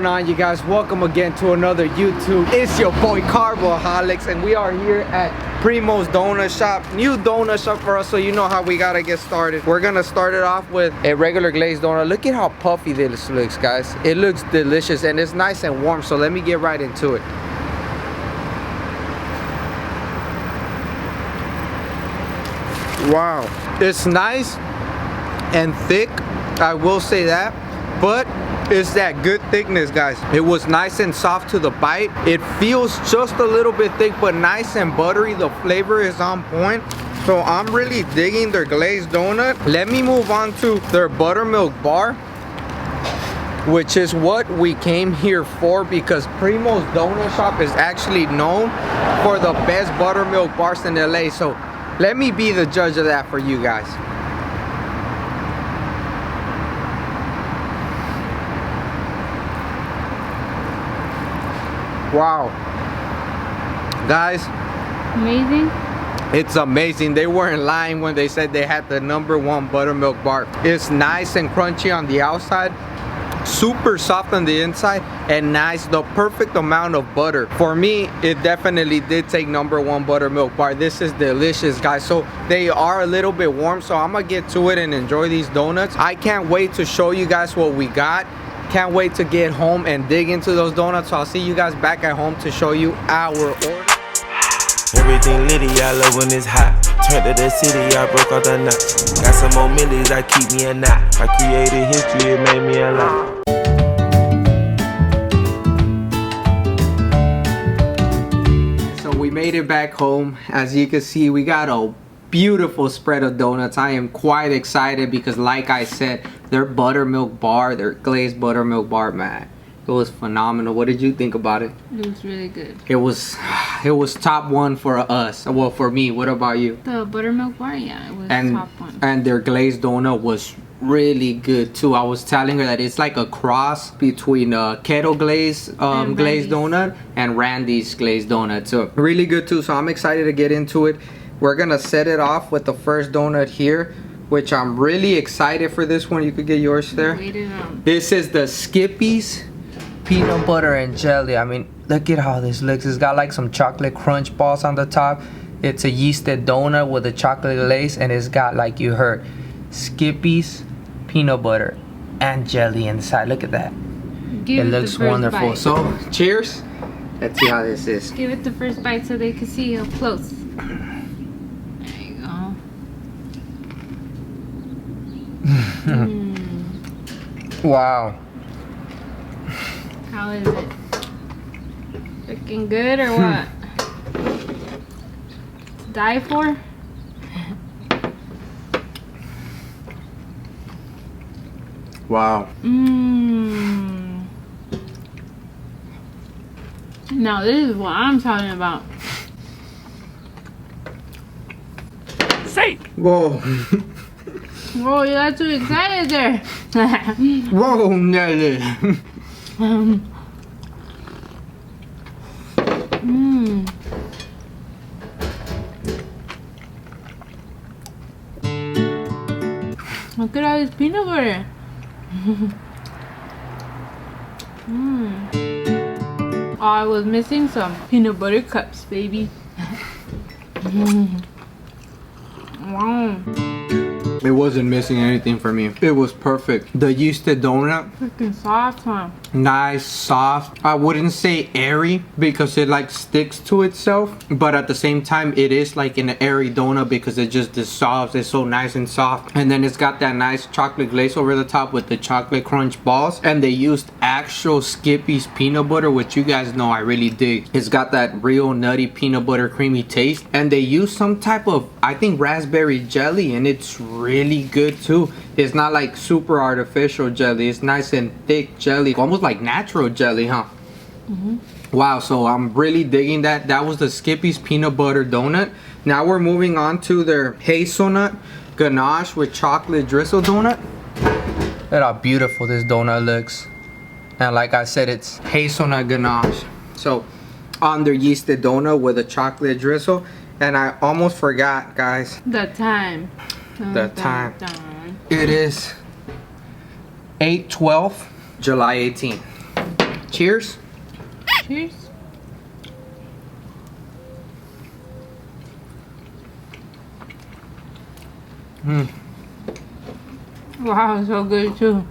going on, you guys? Welcome again to another YouTube. It's your boy Carboholics, and we are here at Primo's donut shop. New donut shop for us, so you know how we gotta get started. We're gonna start it off with a regular glazed donut. Look at how puffy this looks, guys. It looks delicious and it's nice and warm, so let me get right into it. Wow, it's nice and thick, I will say that, but it's that good thickness, guys. It was nice and soft to the bite. It feels just a little bit thick, but nice and buttery. The flavor is on point, so I'm really digging their glazed donut. Let me move on to their buttermilk bar, which is what we came here for, because Primo's donut shop is actually known for the best buttermilk bars in LA. So let me be the judge of that for you guys. Wow, guys, amazing. It's amazing. They weren't lying when they said they had the #1 buttermilk bar. It's nice and crunchy on the outside, super soft on the inside, and nice, the perfect amount of butter. For me, it definitely did take #1 buttermilk bar. This is delicious, guys. So they are a little bit warm, so I'm gonna get to it and enjoy these donuts. I can't wait to show you guys what we got. Can't wait to get home and dig into those donuts. So I'll see you guys back at home to show you our order. Everything litty, I love when it's hot. Turned to the city, I broke out the notch. Got some more millies, I keep me a knot. I created history, it made me a lot. So we made it back home. As you can see, we got a beautiful spread of donuts. I am quite excited because, like I said, their buttermilk bar, their glazed buttermilk bar, man, it was phenomenal. What did you think about it? It was really good. It was top one for us. Well, for me. What about you? The buttermilk bar, yeah, it was top one. And their glazed donut was really good too. I was telling her that it's like a cross between kettle glazed glazed donut and Randy's glazed donut. So really good too. So I'm excited to get into it. We're gonna set it off with the first donut here, which I'm really excited for this one. You could get yours there. This is the Skippy's peanut butter and jelly. I mean, look at how this looks. It's got like some chocolate crunch balls on the top. It's a yeasted donut with a chocolate glaze, and it's got, like you heard, Skippy's peanut butter and jelly inside. Look at that. It looks wonderful. Bite. So cheers. Let's see how this is. Give it the first bite so they can see up close. Wow. How is it? Looking good or what? To die for? Wow. Now this is what I'm talking about. Say! Whoa. Whoa, you got too excited there. Whoa, Nelly. Look at all this peanut butter. Oh, I was missing some peanut butter cups, baby. Wow. It wasn't missing anything for me. It was perfect. The yeasted donut, Freaking soft, huh? nice, soft. I wouldn't say airy because it like sticks to itself, but at the same time it is like an airy donut because it just dissolves. It's so nice and soft, and then it's got that nice chocolate glaze over the top with the chocolate crunch balls, and they used actual Skippy's peanut butter, which you guys know I really dig. It's got that real nutty peanut butter creamy taste, and they used some type of, I think, raspberry jelly, and it's really good too. It's not like super artificial jelly. It's nice and thick jelly, almost like natural jelly, huh? Wow, so I'm really digging that. That was the Skippy's peanut butter donut. Now we're moving on to their hazelnut ganache with chocolate drizzle donut. Look at how beautiful this donut looks. And like I said, it's hazelnut ganache. So on their yeasted donut with a chocolate drizzle. And I almost forgot, guys. The time. The time. It is 8/12, July 18th. Cheers. Cheers. Wow, so good too.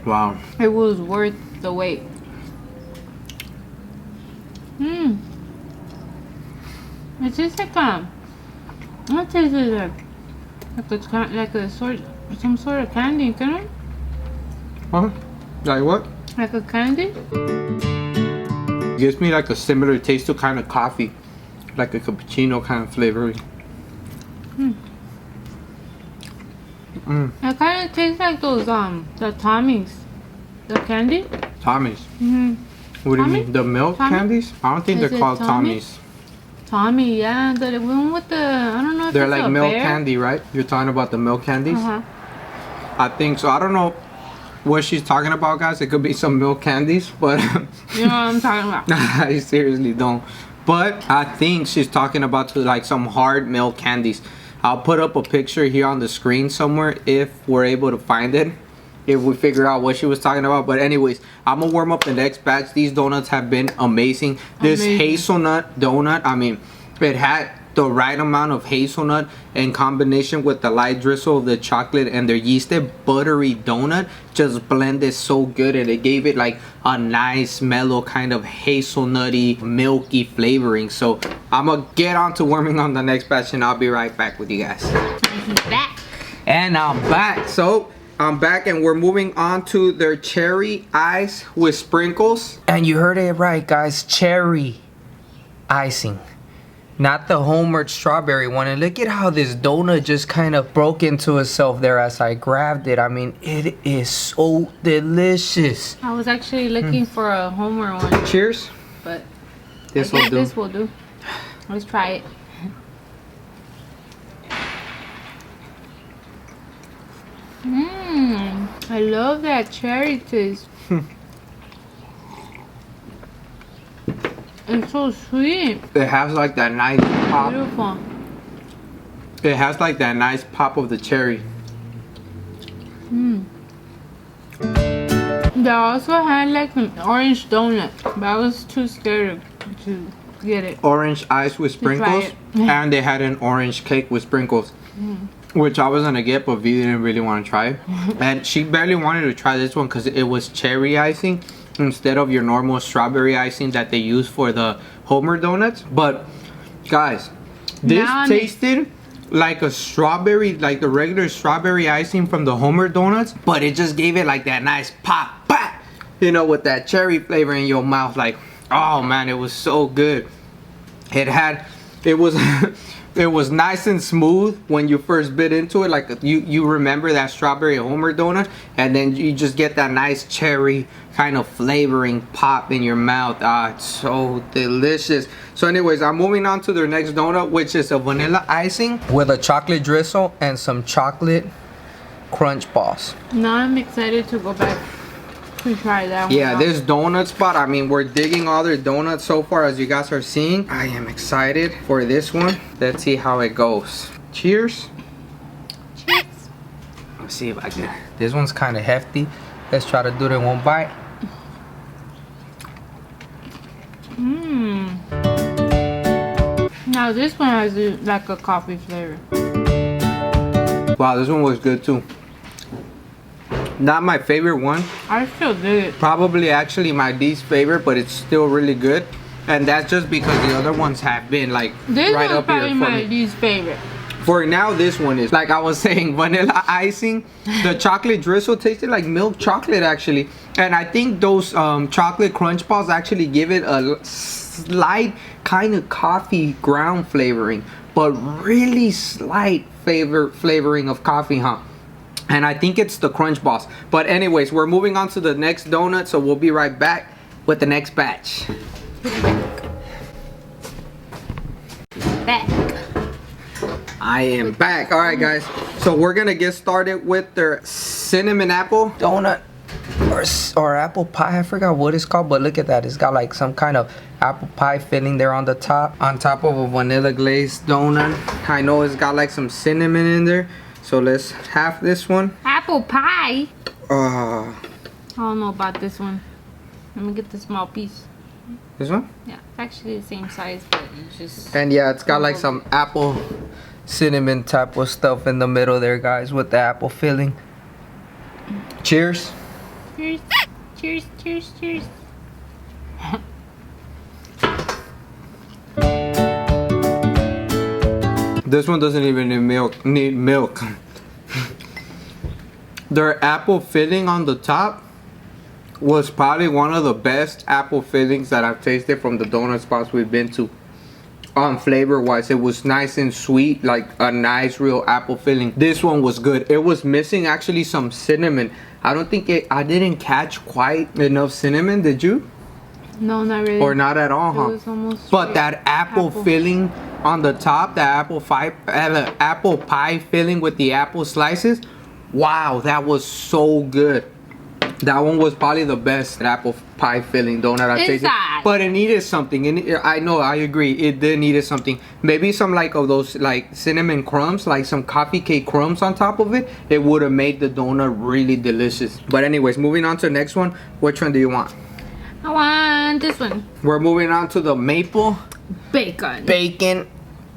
Wow. It was worth the wait. It tastes like what tastes it like a some sort of candy, can it? Huh? Like what? Like a candy? Gives me like a similar taste to kind of coffee, like a cappuccino kind of flavoring. It kind of tastes like those the Tommy's, the candy. Tommy's. What do you Tommy? mean? The milk Tommy? candies? I don't think Is they're it called Tommy? Tommy's. Tommy, yeah, the one with the I don't know if They're it's like a milk bear. candy, right? You're talking about the milk candies? I think so. I don't know what she's talking about, guys. It could be some milk candies, but You know what I'm talking about? I seriously don't. But I think she's talking about like some hard milk candies. I'll put up a picture here on the screen somewhere if we're able to find it, if we figure out what she was talking about. But anyways, I'm gonna warm up the next batch. These donuts have been amazing. This hazelnut donut, I mean, it had the right amount of hazelnut in combination with the light drizzle of the chocolate and their yeasted buttery donut just blended so good, and it gave it like a nice mellow kind of hazelnutty milky flavoring. So I'm gonna get on to warming on the next batch and I'll be right back with you guys. Back. And I'm back. So I'm back and we're moving on to their cherry ice with sprinkles. And you heard it right, guys. Cherry icing. Not the homemade strawberry one. And look at how this donut just kind of broke into itself there as I grabbed it. I mean, it is so delicious. I was actually looking for a Homer one, Cheers. but This I will guess do. this will do. Let's try it. I love that cherry taste. It's so sweet. It has like that nice pop. Beautiful. It has like that nice pop of the cherry. They also had like an orange donut, but I was too scared to get it. Orange ice with sprinkles. it. And they had an orange cake with sprinkles. Which I was gonna get, but V didn't really want to try it. And she barely wanted to try this one because it was cherry icing instead of your normal strawberry icing that they use for the Homer donuts. But guys, this Now I'm tasted like a strawberry, like the regular strawberry icing from the Homer donuts, but it just gave it like that nice pop, you know, with that cherry flavor in your mouth. Like, oh man, it was so good. It was it was nice and smooth when you first bit into it. Like you remember that strawberry Homer donut, and then you just get that nice cherry kind of flavoring pop in your mouth. It's so delicious. So anyways, I'm moving on to their next donut, which is a vanilla icing with a chocolate drizzle and some chocolate crunch balls. Now I'm excited to go back to try that one. Yeah, this donut spot, I mean, we're digging all their donuts so far, as you guys are seeing. I am excited for this one. Let's see how it goes. Cheers. Cheers. Let's see if I can. This one's kind of hefty. Let's try to do it in one bite. Now this one has like a coffee flavor. Wow, this one was good too. Not my favorite one. I still dig it. Probably actually my least favorite, but it's still really good. And that's just because the other ones have been like This right one's up here probably for my me. least favorite. For now, this one is, like I was saying, vanilla icing. The chocolate drizzle tasted like milk chocolate actually. And I think those chocolate crunch balls actually give it a slight kind of coffee ground flavoring, but really slight flavoring of coffee, huh? And I think it's the crunch balls. But anyways, we're moving on to the next donut, so we'll be right back with the next batch. Back. I am back. All right, guys. So we're gonna get started with their cinnamon apple donut or apple pie. I forgot what it's called, but look at that. It's got like some kind of apple pie filling there on the top, on top of a vanilla glazed donut. I know it's got like some cinnamon in there. So let's have this one. Apple pie. I don't know about this one. Let me get the small piece. This one? Yeah, it's actually the same size, but it's just. And yeah, it's got like some apple cinnamon type of stuff in the middle there, guys, with the apple filling. Cheers. Cheers. Cheers, cheers, cheers. This one doesn't even need milk. Their apple filling on the top was probably one of the best apple fillings that I've tasted from the donut spots we've been to. Flavor wise, it was nice and sweet, like a nice real apple filling. This one was good. It was missing actually some cinnamon. I didn't catch quite enough cinnamon. Did you? No, not really. Or not at all, huh? It was almost but that apple filling on the top, the apple pie filling with the apple slices, wow, that was so good. That one was probably the best apple pie filling donut I've tasted. But it needed something. I know, I agree. It did needed something. Maybe some like of those like cinnamon crumbs, like some coffee cake crumbs on top of it. It would have made the donut really delicious. But anyways, moving on to the next one. Which one do you want? I want this one. We're moving on to the maple bacon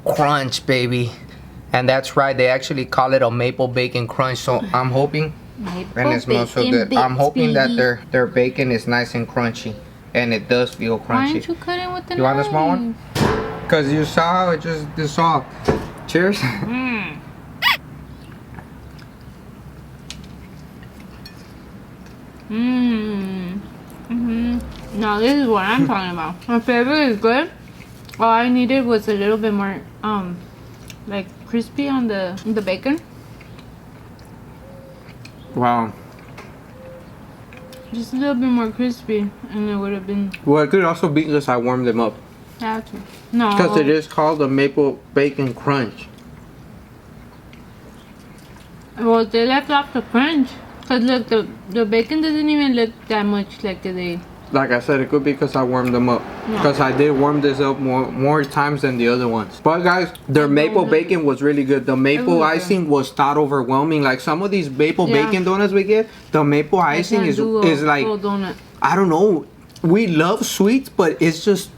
crunch, baby. And that's right, they actually call it a maple bacon crunch. So I'm hoping, and it smells so good. I'm hoping that their bacon is nice and crunchy, and it does feel crunchy. Why don't you cut it with the knife? You want the small one? Because you saw how it just dissolved. Cheers. No, this is what I'm talking about. My favorite is good. All I needed was a little bit more like crispy on the bacon. Wow. Just a little bit more crispy, and it would have been. Well, it could also be because I warmed them up. That's it. No. Because it is called the maple bacon crunch. Well, they left off the crunch. Cause look, the bacon doesn't even look that much like they. Like I said, it could be because I warmed them up. Because I did warm this up more times than the other ones. But guys, their maple bacon was really good. The maple icing was not overwhelming. Like some of these maple bacon donuts we get, the maple icing is like, I don't know. We love sweets, but it's just,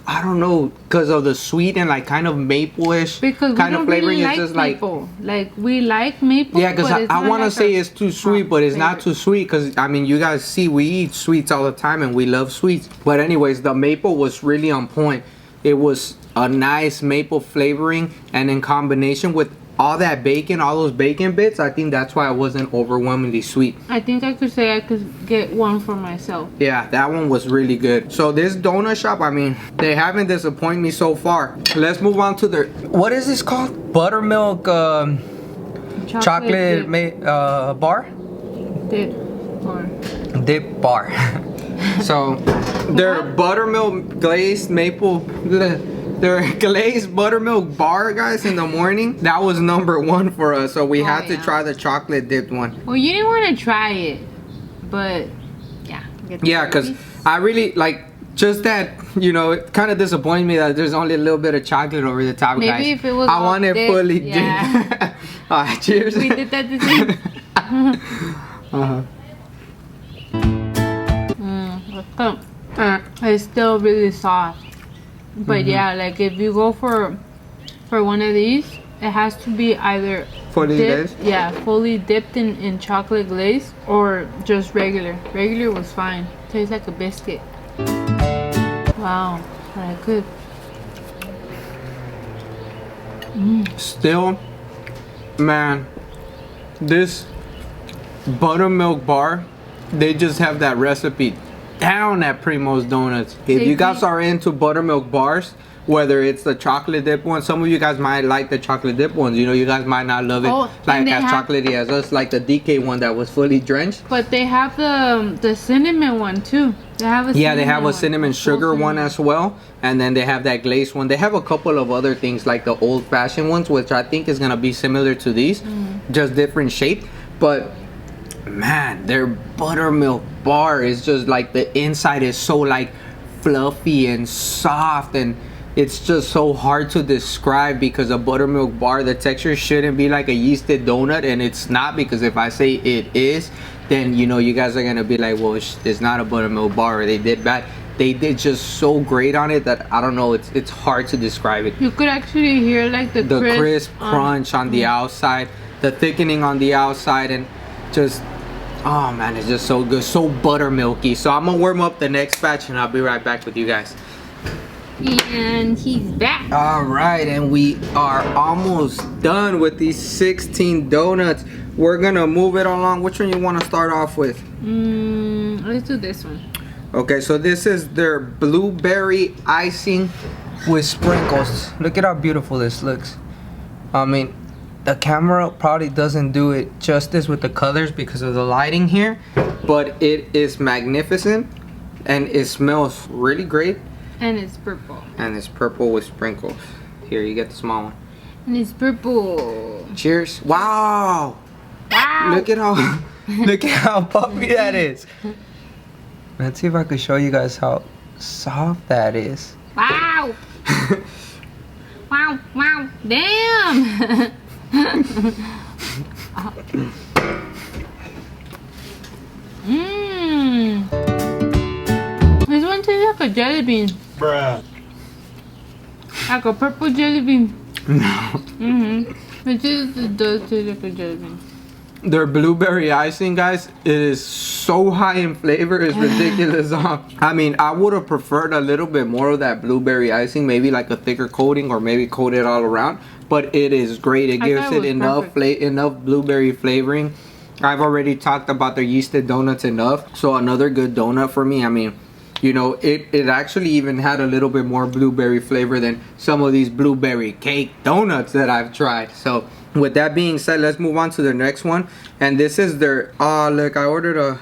I don't know, because of the sweet and like kind of maple-ish kind of flavoring. Really it's just maple. Like we like maple. Yeah, because I want to say it's too sweet, but it's not too sweet. Because I mean, you guys see, we eat sweets all the time, and we love sweets. But anyways, the maple was really on point. It was a nice maple flavoring, and in combination with all that bacon, all those bacon bits, I think that's why it wasn't overwhelmingly sweet. I think I could say I could get one for myself. Yeah, that one was really good. So this donut shop, I mean, they haven't disappointed me so far. Let's move on to their, what is this called? Buttermilk chocolate bar? Dip bar. So their buttermilk glazed maple, their glazed buttermilk bar, guys, in the morning, that was #1 for us. So we had to try the chocolate dipped one. Well, you didn't want to try it, but yeah. Yeah, because I really like just that, you know, it kind of disappointed me that there's only a little bit of chocolate over the top, guys. Maybe if it was I want it fully dipped. Alright, cheers. We did that the same. It's still really soft. But yeah, like if you go for one of these, it has to be either fully dipped, fully dipped in chocolate glaze, or just regular. Regular was fine. Tastes like a biscuit. Wow, but I could. Still, man, this buttermilk bar, they just have that recipe down at Primo's Donuts. If you guys are into buttermilk bars, whether it's the chocolate dip one, some of you guys might like the chocolate dip ones. You know, you guys might not love it like as chocolatey as us, like the DK one that was fully drenched. But they have the cinnamon one too. They have a they have a cinnamon sugar one as well, and then they have that glazed one. They have a couple of other things like the old-fashioned ones, which I think is gonna be similar to these, just different shape. But man, their buttermilk bar is just like, the inside is so like fluffy and soft, and it's just so hard to describe, because a buttermilk bar, the texture shouldn't be like a yeasted donut, and it's not, because if I say it is, then you know you guys are gonna be like, well, it's not a buttermilk bar, or they did bad. They did just so great on it that I don't know, it's hard to describe it. You could actually hear like the crisp crunch on the outside, the thickening on the outside, and just, oh man, it's just so good, so buttermilky. So I'm gonna warm up the next batch and I'll be right back with you guys. And he's back. All right, and we are almost done with these 16 donuts. We're gonna move it along. Which one you want to start off with? Let's do this one. Okay, so this is their blueberry icing with sprinkles. Look at how beautiful this looks. I mean, the camera probably doesn't do it justice with the colors because of the lighting here, but it is magnificent and it smells really great. And it's purple. And it's purple with sprinkles. Here, you get the small one. And it's purple. Cheers. Wow. Wow. Look at how puffy that is. Let's see if I can show you guys how soft that is. Wow. Wow, wow. Damn. This one tastes like a jelly bean. Bruh. Like a purple jelly bean. No. It does taste like a jelly bean. Their blueberry icing, guys, it is so high in flavor, it's ridiculous. I mean, I would have preferred a little bit more of that blueberry icing, maybe like a thicker coating, or maybe coat it all around. But it is great. It gives it enough blueberry flavoring. I've already talked about their yeasted donuts enough. So another good donut for me. I mean, you know, it actually even had a little bit more blueberry flavor than some of these blueberry cake donuts that I've tried. So with that being said, let's move on to the next one. And this is their, look, I ordered a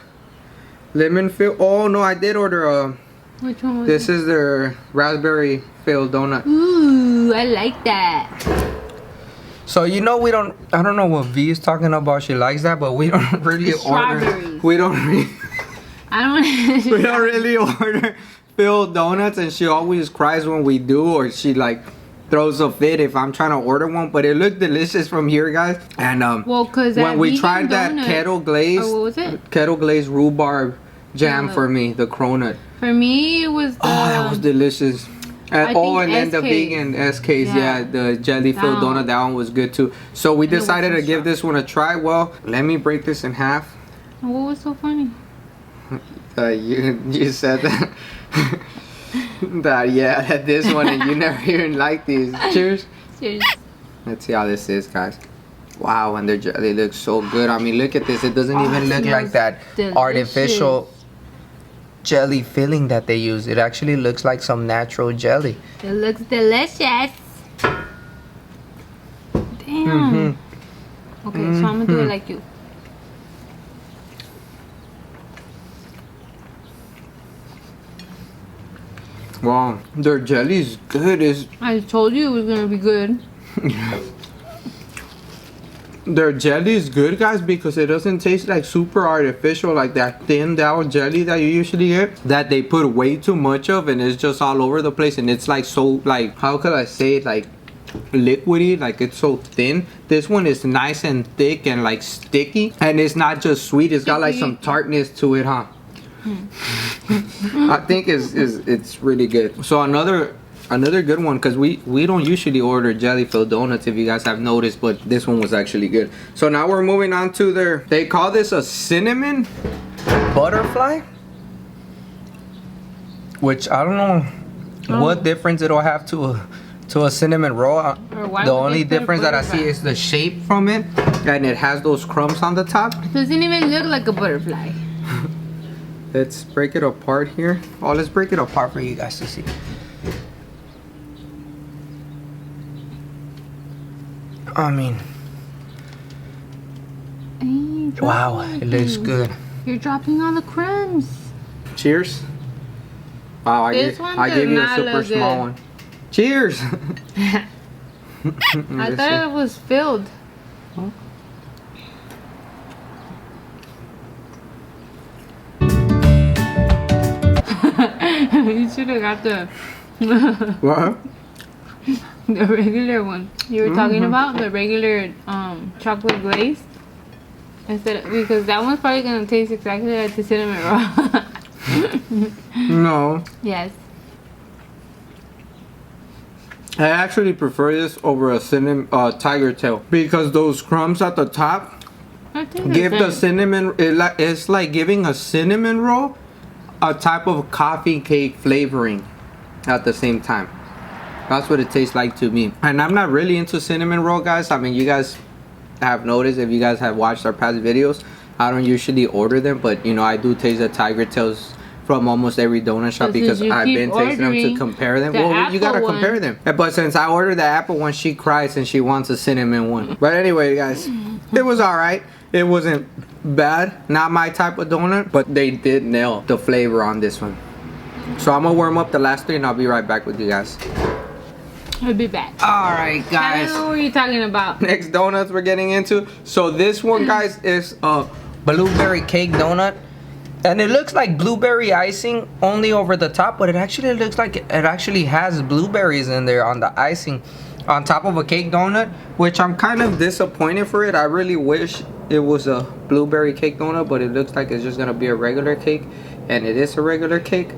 lemon filled, oh no, I did order a, which one was this is their raspberry filled donut. Ooh, I like that. So you know, I don't know what V is talking about, she likes that, but we don't really order, we don't really order filled donuts, and she always cries when we do, or she like throws a fit if I'm trying to order one. But it looked delicious from here, guys. And well, cause when we tried that kettle glazed, what was it? Kettle glazed rhubarb jam for me, the cronut. For me, it was. That was delicious. And then the vegan SKs, yeah, the jelly filled donut, that one was good too. So we decided to give this one a try. Well, let me break this in half. What was so funny? You said that. that this one, and you never even like these. Cheers. Cheers. Let's see how this is, guys. Wow, and their jelly looks so good. I mean, look at this. It doesn't even look like that artificial jelly filling that they use. It actually looks like some natural jelly. It looks delicious. Damn. Okay, so I'm gonna do it like you. Wow, their jelly is good. I told you it was gonna be good. Their jelly is good, guys, because it doesn't taste like super artificial, like that thinned out jelly that you usually get, that they put way too much of, and it's just all over the place, and it's like so, like, how could I say it, like liquidy, like it's so thin. This one is nice and thick and like sticky, and it's not just sweet, it's got like some tartness to it, huh? I think it's really good. So another good one, because we don't usually order jelly filled donuts, if you guys have noticed, but this one was actually good. So now we're moving on to they call this a cinnamon butterfly, which I don't know what difference it'll have to a cinnamon roll. The only difference that I see is the shape from it, and it has those crumbs on the top. It doesn't even look like a butterfly. Let's break it apart here. Oh, let's break it apart for you guys to see. I mean, wow, it looks good. You're dropping all the crumbs. Cheers. Wow, I gave you a super small one. Cheers. I thought it was filled. Huh? You should have got the What? the regular one. You were talking about the regular chocolate glaze. Because that one's probably gonna taste exactly like the cinnamon roll. No. Yes. I actually prefer this over a cinnamon tiger tail because those crumbs at the top give the cinnamon. It's like giving a cinnamon roll a type of coffee cake flavoring at the same time. That's what it tastes like to me. And I'm not really into cinnamon roll, guys. I mean, you guys have noticed if you guys have watched our past videos, I don't usually order them, but you know, I do taste the tiger tails from almost every donut shop because I've been tasting them to compare them. Well, you gotta compare them. But since I ordered the apple one, she cries and she wants a cinnamon one. But anyway, guys, it was alright. It wasn't bad. Not my type of donut, but they did nail the flavor on this one. So I'm gonna warm up the last three and I'll be right back with you guys. I'll be back. Alright, guys. I don't know what you're talking about. Next donuts we're getting into. So this one, guys, is a blueberry cake donut. And it looks like blueberry icing only over the top, but it actually looks like it actually has blueberries in there on the icing on top of a cake donut, which I'm kind of disappointed for it. I really wish it was a blueberry cake donut, but it looks like it's just gonna be a regular cake, and it is a regular cake.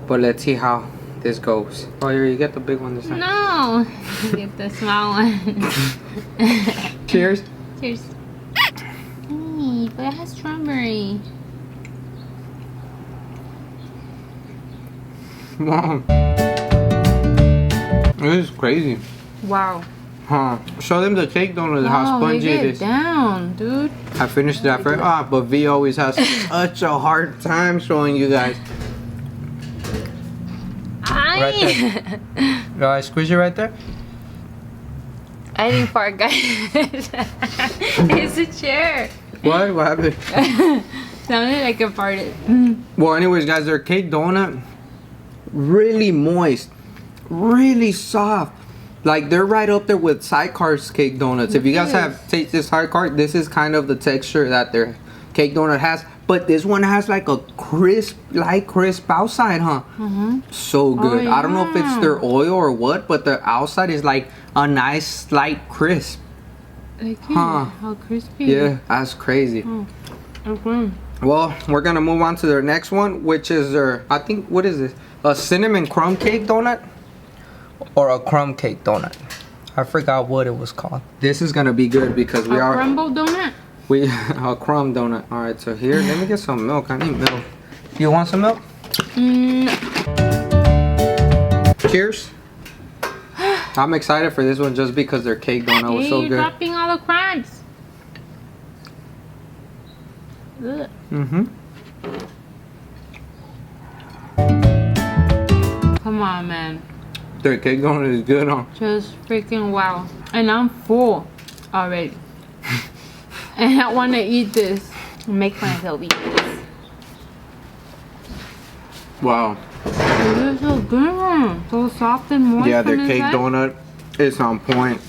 But let's see how this goes. Oh, here, you get the big one this time. No, get the small one. Cheers. Cheers. Hey, but it has strawberry. Wow. This is crazy. Wow. Huh. Show them the cake donut, how spongy it is. Down, dude. I finished that first. But V always has such a hard time showing you guys. Right there. Guys, squeeze it right there. I didn't fart, guys. It's a chair. What? What happened? Sounded like I farted. Well, anyways, guys, their cake donut, really moist, really soft. Like, they're right up there with Sidecar's cake donuts. If you guys have tasted Sidecar, this is kind of the texture that their cake donut has. But this one has like a crisp, light crisp outside, huh? So good. I don't know if it's their oil or what, but the outside is like a nice, light crisp. How crispy. Yeah, that's crazy. Okay. Well, we're gonna move on to their next one, which is their, I think, what is this? A cinnamon crumb cake donut? Or a crumb cake donut. I forgot what it was called. This is gonna be good because we are... A crumble donut? A crumb donut. Alright, so here, let me get some milk. I need milk. You want some milk? No. Cheers. I'm excited for this one just because their cake donut was so you're good. dropping all the crumbs. Ugh. Come on, man. Their cake donut is good, huh? Just freaking wow. And I'm full already. And I want to eat this. Make myself eat this. Wow. It is so good. So soft and moist. Yeah, their cake donut is on point.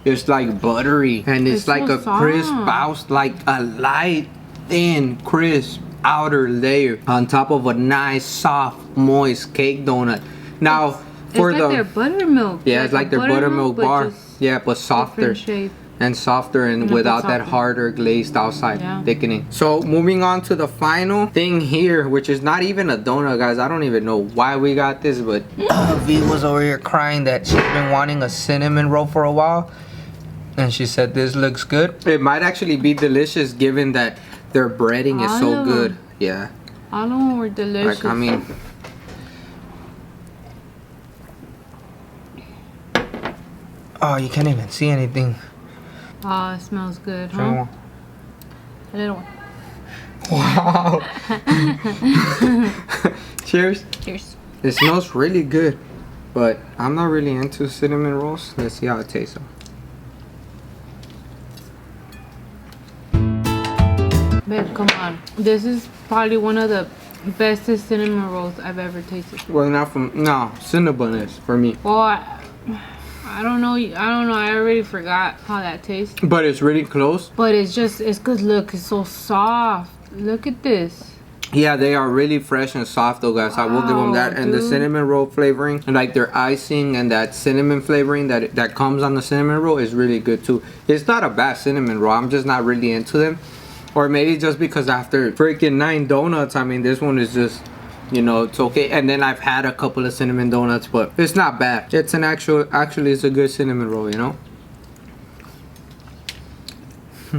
It's like buttery. And it's like so a crisp soft. outside, like a light, thin, crisp outer layer on top of a nice, soft, moist cake donut. Now, for it's like their buttermilk. Yeah, it's like their buttermilk bar. Yeah, but softer. Shape. And softer and without that harder glazed outside thickening. So moving on to the final thing here, which is not even a donut, guys. I don't even know why we got this, but V was over here crying that she's been wanting a cinnamon roll for a while, and she said this looks good. It might actually be delicious given that their breading is so good. Yeah, all of them were delicious. like, I mean, oh, you can't even see anything. Oh, it smells good, huh? A little one. Wow. Cheers. Cheers. It smells really good, but I'm not really into cinnamon rolls. Let's see how it tastes. Babe, come on. This is probably one of the bestest cinnamon rolls I've ever tasted. Well, not from, no, Cinnabon is for me. Well, I don't know. I already forgot how that tastes. But it's really close. But it's good. Look, it's so soft. Look at this. Yeah, they are really fresh and soft though, guys. I will give them that. And the cinnamon roll flavoring, and like their icing and that cinnamon flavoring that comes on the cinnamon roll is really good too. It's not a bad cinnamon roll. I'm just not really into them. Or maybe just because after freaking 9 donuts, I mean, this one is just, you know, it's okay. And then I've had a couple of cinnamon donuts, but it's not bad. It's an actually it's a good cinnamon roll, you know.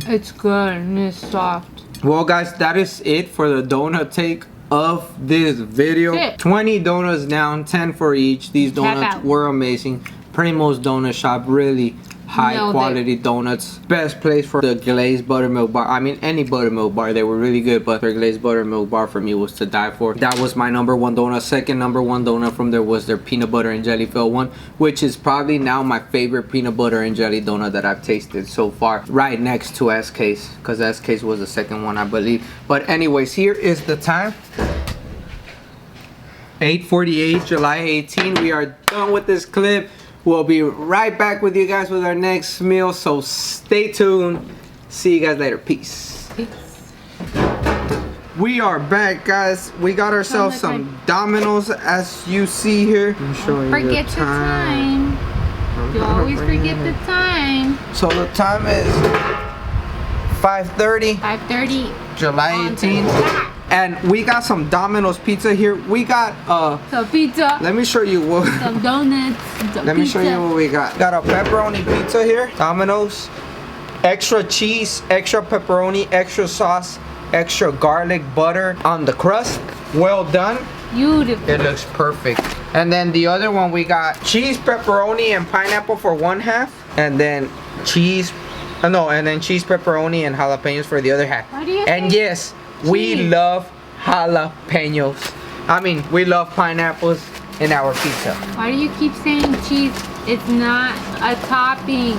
It's good and it's soft. Well, guys, that is it for the donut take of this video. Shit. 20 donuts down, 10 for each. These donuts out. were amazing. Primo's Donut Shop, really high Nailed quality donuts. Best place for the glazed buttermilk bar. I mean, any buttermilk bar, they were really good, but their glazed buttermilk bar for me was to die for. That was my number one donut. Second number one donut from there was their peanut butter and jelly filled one, which is probably now my favorite peanut butter and jelly donut that I've tasted so far, right next to SK's, because SK's was the second one, I believe. But anyways, here is the time. 8:48, July 18. We are done with this clip. We'll be right back with you guys with our next meal, so stay tuned. See you guys later. Peace. We are back, guys. We got ourselves some Domino's, as you see here. I'm showing you Forget the time. You always forget the time. So the time is 5:30. 5:30. July 18th. And we got some Domino's pizza here. We got Some pizza. let me show you what. Some donuts. Some Let me show you what we got. Got a pepperoni pizza here. Domino's. Extra cheese, extra pepperoni, extra sauce, extra garlic butter on the crust. Well done. Beautiful. It looks perfect. And then the other one we got cheese, pepperoni, and pineapple for one half. And then cheese, and then cheese, pepperoni, and jalapenos for the other half. Why do you And say yes, we love jalapenos. I mean, we love pineapples in our pizza. Why do you keep saying cheese? It's not a topping.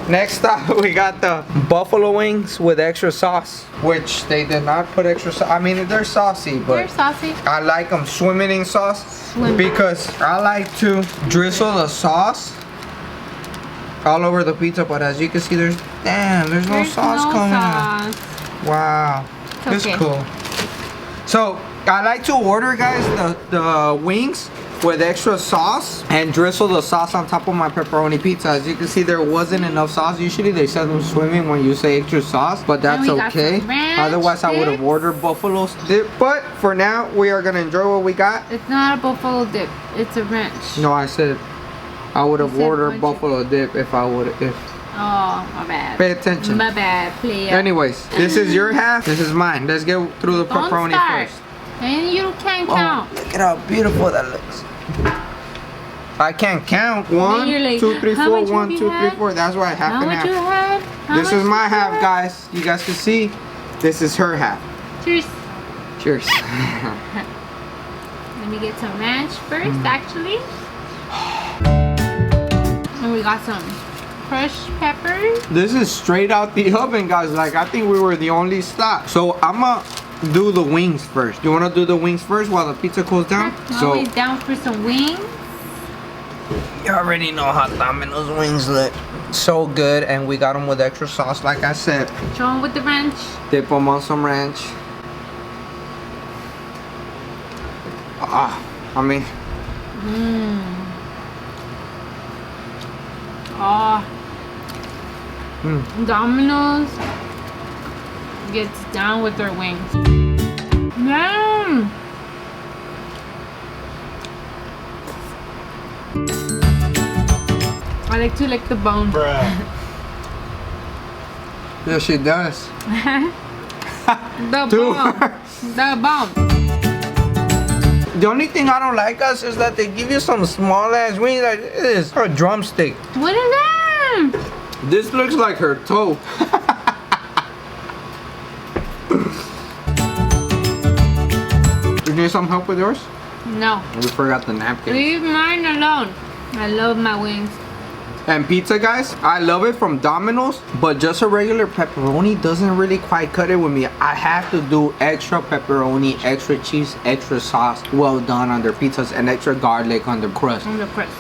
Next up, we got the buffalo wings with extra sauce, which they did not put extra sauce. I mean, they're saucy, but They're saucy. I like them swimming in sauce Swimming. because I like to drizzle the sauce all over the pizza. But as you can see, there's no sauce coming out. Wow, It's okay. it's cool. So I like to order, guys, the wings with extra sauce and drizzle the sauce on top of my pepperoni pizza. As you can see, there wasn't enough sauce. Usually they send them swimming when you say extra sauce, but that's we got okay. some ranch Otherwise, I would have dip. ordered buffalo dip. But for now, we are gonna enjoy what we got. It's not a buffalo dip. It's a wrench. No, I said I would have You said ordered bunch buffalo dip if I would. If Oh, my bad. pay attention. My bad, player. Anyways, this is your half. This is mine. Let's get through the Don't pepperoni start. first. And you can't Oh, count. look at how beautiful that looks. I can't count. One, you're like, 2, 3, how 4. much 1, have you 2, 3, had? 4. That's why half How and much you half. had? How This much is my you half, had? guys. You guys can see. This is her half. Cheers. Cheers. Let me get some ranch first, actually. And we got some crushed peppers. This is straight out the oven, guys. Like, I think we were the only stop. So I'm gonna do the wings first. You wanna do the wings first while the pizza cools down? Always down for some wings. You already know how Domino's wings look. So good, and we got them with extra sauce, like I said. Show them with the ranch. Dip them on some ranch. I mean, Oh. Domino's gets down with their wings. Mmm. I like to lick the bone. yeah, she does. The Dude. bone. The bone. The only thing I don't like, us, is that they give you some small ass wings like this. A drumstick. What is that? This looks like her toe. You need some help with yours? No. We forgot the napkin. Leave mine alone. I love my wings. And pizza, guys, I love it from Domino's, but just a regular pepperoni doesn't really quite cut it with me. I have to do extra pepperoni, extra cheese, extra sauce, well done on their pizzas, and extra garlic on the crust. On the crust.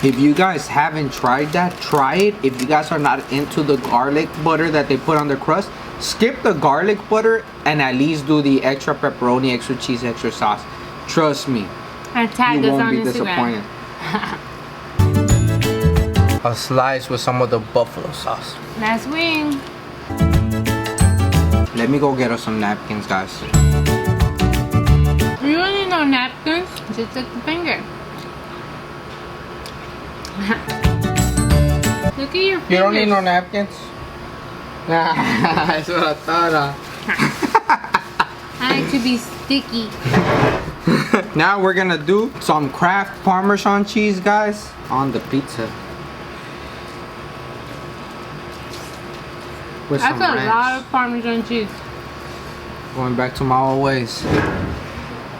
If you guys haven't tried that, try it. If you guys are not into the garlic butter that they put on their crust, skip the garlic butter and at least do the extra pepperoni, extra cheese, extra sauce. Trust me, And tag you us won't on be Instagram. disappointed. A slice with some of the buffalo sauce. Last wing. Let Let me go get us some napkins, guys. You don't need no napkins. Just take the finger. Look at your fingers. You don't need no napkins? Nah, that's what I thought. I like to be sticky. Now we're gonna do some Kraft Parmesan cheese, guys, on the pizza. With That's some a ranch. lot of Parmesan cheese. Going back to my old ways.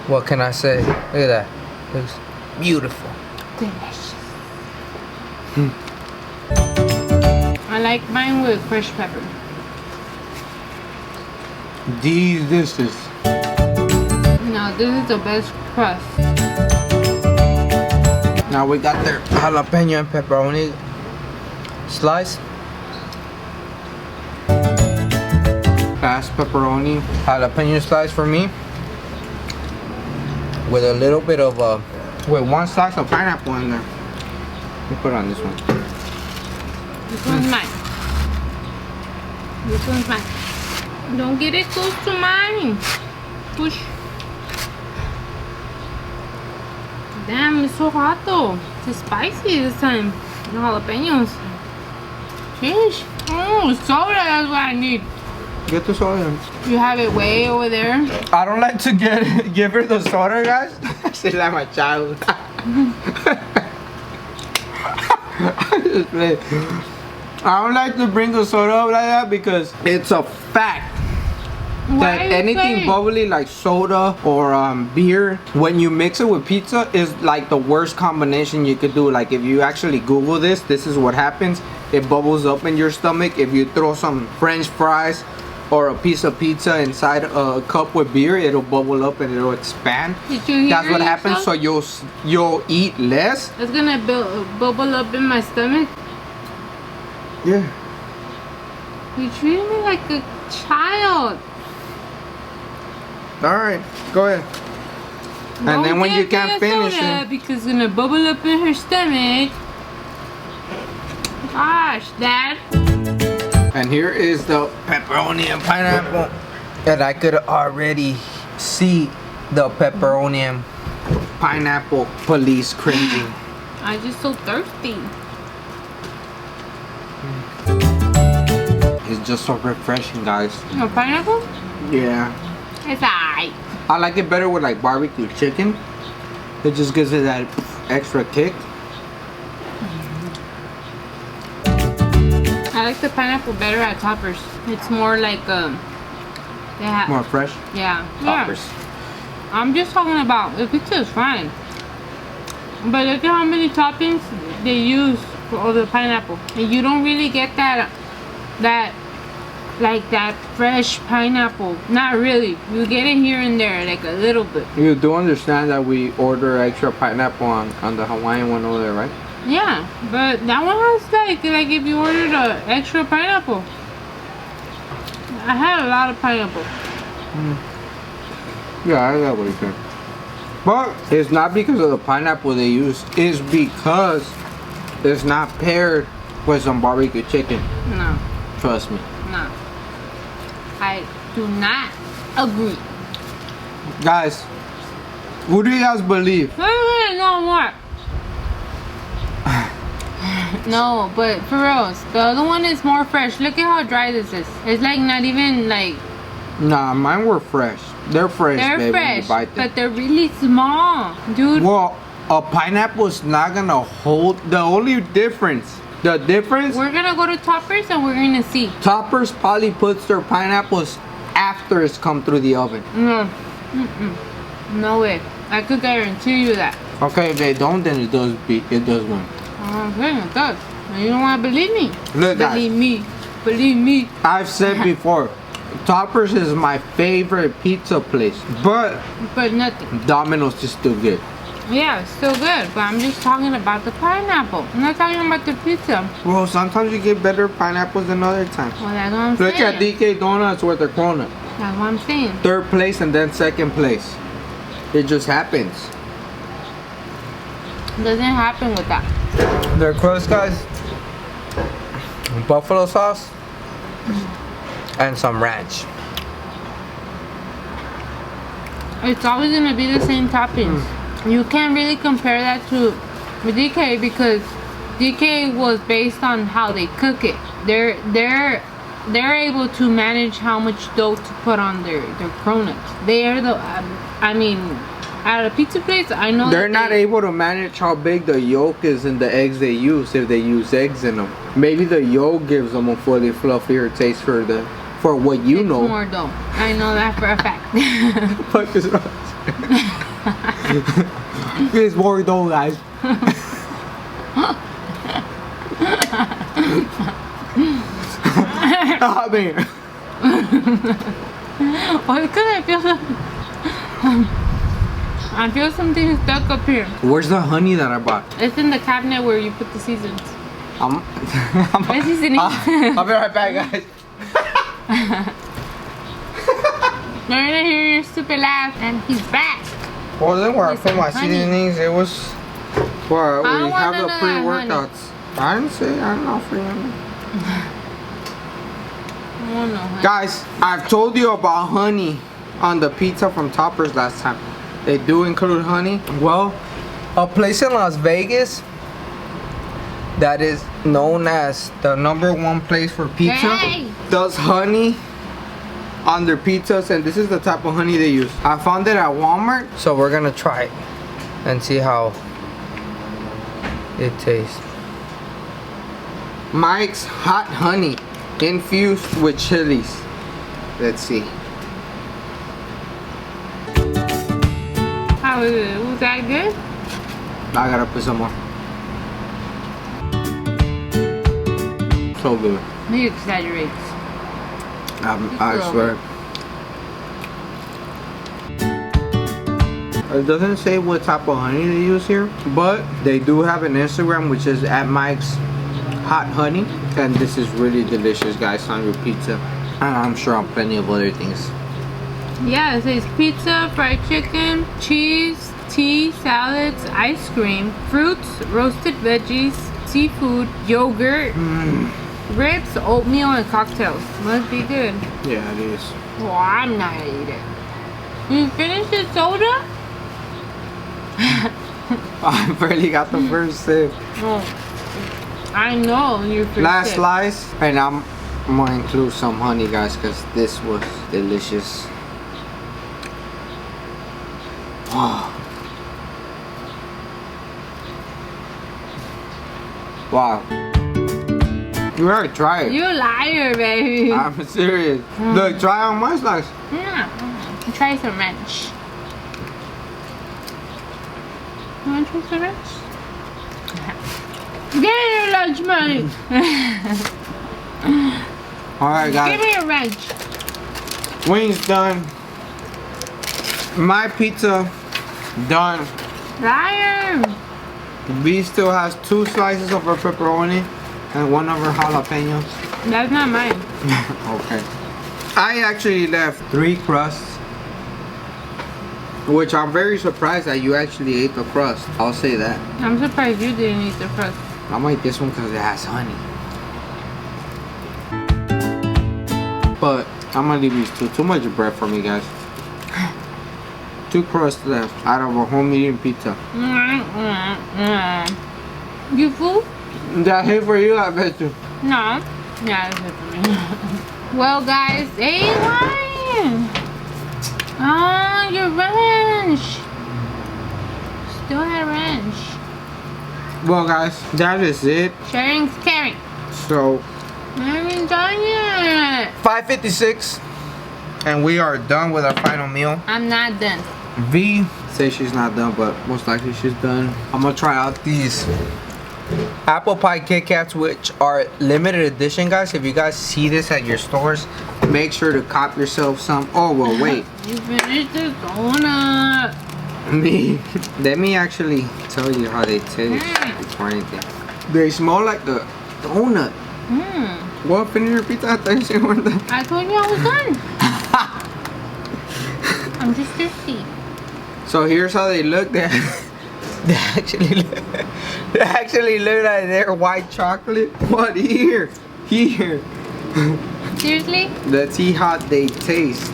What can I say? Look at that. Looks beautiful. Delicious. I like mine with fresh pepper. This is. No, this is the best crust. Now we got their jalapeno and pepperoni slice. Fast pepperoni jalapeno slice for me. With a little bit of with one slice of pineapple in there. Let me put it on this one. This one's mine. This one's mine. Don't get it close to mine. Push. Damn, it's so hot though. It's spicy this time. The jalapenos. Sheesh. Oh, soda, that's what I need. Get the soda. You have it way over there. I don't like to give her the soda, guys. She's like my child. I don't like to bring the soda up like that because it's a fact that anything bubbly like soda or beer, when you mix it with pizza, is like the worst combination you could do. Like if you actually Google this is what happens. It bubbles up in your stomach. If you throw some French fries or a piece of pizza inside a cup with beer, it'll bubble up and it'll expand. Did you hear That's what happens. yourself? So you'll eat less. It's gonna bubble up in my stomach. Yeah. You treat me like a child. All right, go ahead. And then when you can't finish it, because it's gonna bubble up in her stomach. Gosh, Dad. and here is the pepperoni and pineapple. And I could already see the pepperoni and pineapple police cringing. I'm just so thirsty. It's just so refreshing, guys. No pineapple? Yeah. It's alright. I like it better with like barbecue chicken. It just gives it that extra kick. I like the pineapple better at Toppers. It's more like they have More fresh. yeah. Toppers. Yeah. I'm just talking about the pizza is fine. But look at how many toppings they use for the pineapple. And you don't really get that like that fresh pineapple. Not really. You get it here and there, like a little bit. You do understand that we order extra pineapple on the Hawaiian one over there, right? Yeah, but that one has like if you ordered an extra pineapple. I had a lot of pineapple. Yeah, I got what you said. But it's not because of the pineapple they use. It's because it's not paired with some barbecue chicken. No, Trust me. no. I do not agree. Guys, who do you guys believe? No more. No, but for real, the other one is more fresh. Look at how dry this is. It's like not even like Nah, mine were fresh. They're fresh, they're baby, when you fresh, bite them. but they're really small, dude. Well, a pineapple is not gonna hold. The only difference, We're gonna go to Toppers and we're gonna see. Toppers probably puts their pineapples after it's come through the oven. No, no way. I could guarantee you that. Okay, if they don't, then it does win. Okay, it does. You don't want to believe me? Look, guys. Believe me. Believe me. I've said before, Toppers is my favorite pizza place, but But nothing. Domino's is still good. Yeah, it's still good. But I'm just talking about the pineapple. I'm not talking about the pizza. Well, sometimes you get better pineapples than other times. Well, that's what I'm Look saying. at DK Donuts with their Corona. That's what I'm saying. Third place and then second place. It just happens. It doesn't happen with that. Their crust, guys, buffalo sauce and some ranch. it's always gonna be the same toppings. You can't really compare that to DK because DK was based on how they cook it. They're able to manage how much dough to put on their cronuts. They are the I mean, at a pizza place, I know they're not able to manage how big the yolk is in the eggs they use if they use eggs in them. Maybe the yolk gives them a fully fluffier taste for what you know. More dough. I know that for a fact. Fuck is wrong? It's more dough, guys. I mean, well, because I feel something stuck up here. where's the honey that I bought? It's in the cabinet where you put the seasons. I'm The seasoning. I'll be right back, guys. They're gonna hear your stupid laugh, and he's back. Well, then where I put my Honey. seasonings, it was where I we don't want have the none of that pre-workouts. I didn't say I'm not free. Oh no, honey. Guys, I've told you about honey on the pizza from Toppers last time. They do include honey. Well, a place in Las Vegas that is known as the #1 place for pizza Hey! does honey on their pizzas, and this is the type of honey they use. I found it at Walmart, so we're gonna try it and see how it tastes. Mike's hot honey infused with chilies. Let's see. How is it? Was that good? I gotta put some more. So good. He exaggerates. I swear. It doesn't say what type of honey they use here, but they do have an Instagram which is @Mike's Hot Honey, and this is really delicious, guys, on your pizza. And I'm sure on plenty of other things. Yeah, it says pizza, fried chicken, cheese, tea, salads, ice cream, fruits, roasted veggies, seafood, yogurt, ribs, oatmeal, and cocktails. Must be good. Yeah, it is. Well, I'm not gonna eat it. You finished the soda? I barely got the first sip. Oh, I know you finished Last it. slice, and I'm gonna include some honey, guys, because this was delicious. Wow. Wow. You gotta try it. You liar, baby. I'm serious. Look, try on my slice. Try some ranch. You want to try some ranch? Get your lunch money. Alright, guys. Give me a wrench. Wings done. My pizza done. Liar. B still has 2 slices of her pepperoni and 1 of her jalapenos. That's not mine. Okay. I actually left 3 crusts, which I'm very surprised that you actually ate the crust. I'll say that. I'm surprised you didn't eat the crust. I might eat this one because it has honey. But I'm gonna leave these 2. Too much bread for me, guys. 2 crusts left out of a whole medium pizza. You full? That's it for you, I bet you. No. Yeah, that's it for me. Well, guys, hey, why? Oh, your ranch. Still had ranch. Well, guys, that is it. Sharing's caring. So, I haven't done yet. 5:56, and we are done with our final meal. I'm not done. V says she's not done, but most likely she's done. I'm gonna try out these apple pie KitKats, which are limited edition, guys. If you guys see this at your stores, make sure to cop yourself some. Oh well, wait. You finished the donut. Let me actually tell you how they taste before anything. They smell like the donut. Well, finish your pizza. I thought you weren't done. I told you I was done. I'm just thirsty. So here's how they look. They actually look like they're white chocolate. What? Here. Seriously? Let's see how they taste.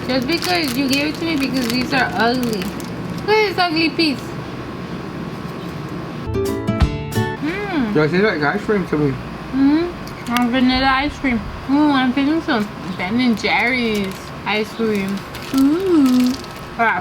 Just because you gave it to me because these are ugly. Look at this ugly piece. Yo, it tastes like ice cream to me. Vanilla ice cream. Ooh, I'm feeling some Ben & Jerry's ice cream. Ooh.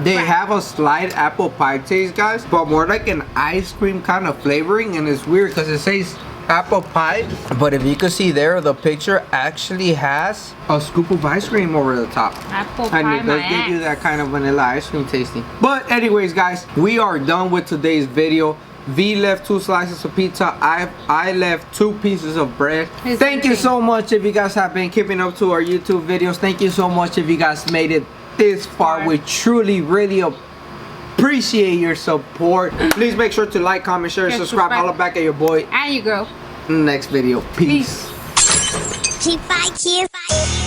They have a slight apple pie taste, guys, but more like an ice cream kind of flavoring, and it's weird because it says apple pie, but if you can see there, the picture actually has a scoop of ice cream over the top. Apple pie, and it does my give you ass. that kind of vanilla ice cream tasting. But anyways, guys, we are done with today's video. V left 2 slices of pizza. I left 2 pieces of bread. Thank you so much if you guys have been keeping up to our YouTube videos. Thank you so much if you guys made it this far. We truly really appreciate your support. Please make sure to like, comment, share, and subscribe. Holla back at your boy and your girl. in the next video. Peace. Peace. Keep fighting.